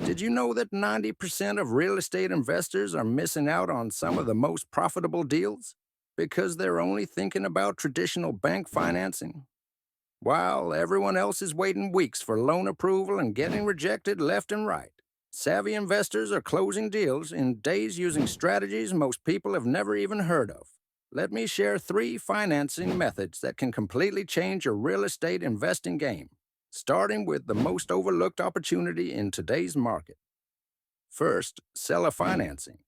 Did you know that 90% of real estate investors are missing out on some of the most profitable deals because they're only thinking about traditional bank financing? While everyone else is waiting weeks for loan approval and getting rejected left and right, savvy investors are closing deals in days using strategies most people have never even heard of. Let me share 3 financing methods that can completely change your real estate investing game, starting with the most overlooked opportunity in today's market. First, seller financing.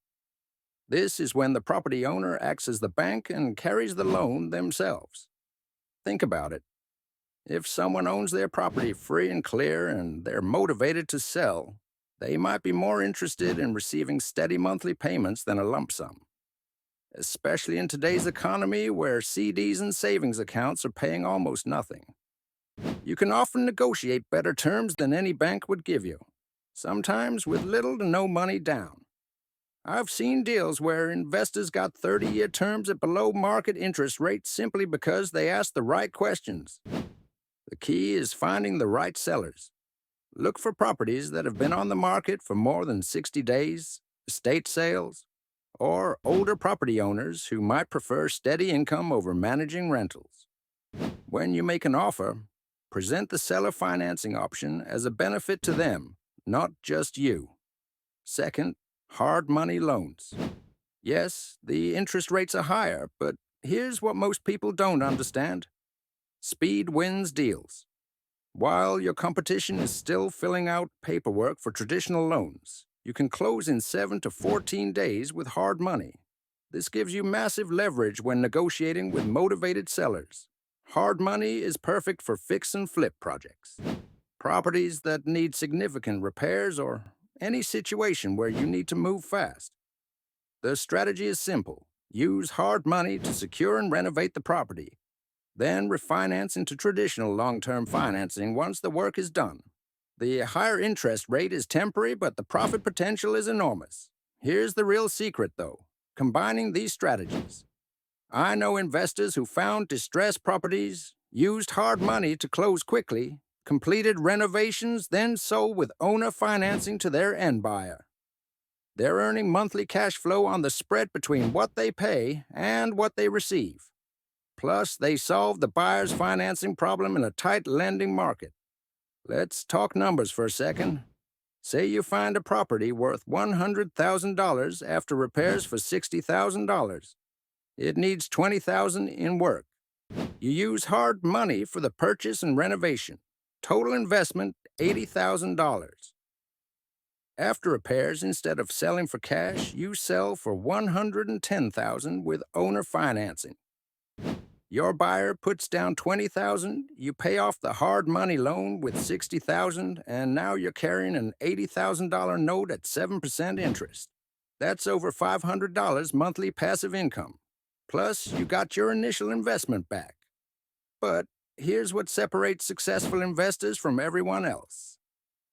This is when the property owner acts as the bank and carries the loan themselves. Think about it. If someone owns their property free and clear and they're motivated to sell, they might be more interested in receiving steady monthly payments than a lump sum, especially in today's economy where CDs and savings accounts are paying almost nothing. You can often negotiate better terms than any bank would give you, sometimes with little to no money down. I've seen deals where investors got 30-year terms at below market interest rates simply because they asked the right questions. The key is finding the right sellers. Look for properties that have been on the market for more than 60 days, estate sales, or older property owners who might prefer steady income over managing rentals. When you make an offer, present the seller financing option as a benefit to them, not just you. Second, hard money loans. Yes, the interest rates are higher, but here's what most people don't understand. Speed wins deals. While your competition is still filling out paperwork for traditional loans, you can close in 7 to 14 days with hard money. This gives you massive leverage when negotiating with motivated sellers. Hard money is perfect for fix and flip projects, properties that need significant repairs, or any situation where you need to move fast. The strategy is simple. Use hard money to secure and renovate the property, then refinance into traditional long-term financing once the work is done. The higher interest rate is temporary, but the profit potential is enormous. Here's the real secret, though: combining these strategies. I know investors who found distressed properties, used hard money to close quickly, completed renovations, then sold with owner financing to their end buyer. They're earning monthly cash flow on the spread between what they pay and what they receive. Plus, they solved the buyer's financing problem in a tight lending market. Let's talk numbers for a second. Say you find a property worth $100,000 after repairs for $60,000. It needs $20,000 in work. You use hard money for the purchase and renovation. Total investment, $80,000. After repairs, instead of selling for cash, you sell for $110,000 with owner financing. Your buyer puts down $20,000, you pay off the hard money loan with $60,000, and now you're carrying an $80,000 note at 7% interest. That's over $500 monthly passive income. Plus, you got your initial investment back. But here's what separates successful investors from everyone else: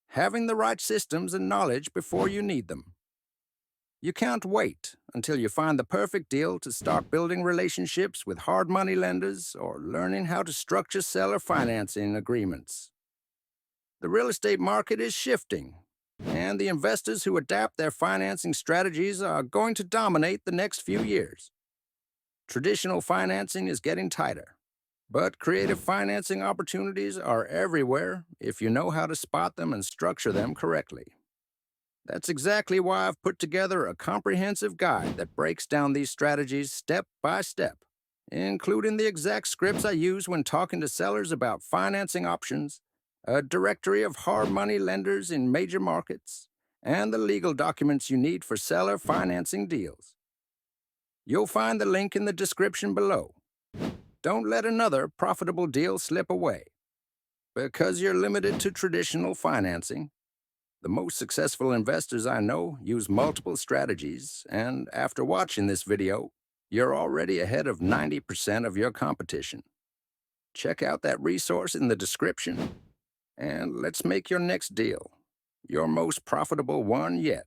having the right systems and knowledge before you need them. You can't wait until you find the perfect deal to start building relationships with hard money lenders or learning how to structure seller financing agreements. The real estate market is shifting, and the investors who adapt their financing strategies are going to dominate the next few years. Traditional financing is getting tighter, but creative financing opportunities are everywhere if you know how to spot them and structure them correctly. That's exactly why I've put together a comprehensive guide that breaks down these strategies step by step, including the exact scripts I use when talking to sellers about financing options, a directory of hard money lenders in major markets, and the legal documents you need for seller financing deals. You'll find the link in the description below. Don't let another profitable deal slip away. Because you're limited to traditional financing, the most successful investors I know use multiple strategies, and after watching this video, you're already ahead of 90% of your competition. Check out that resource in the description, and let's make your next deal your most profitable one yet.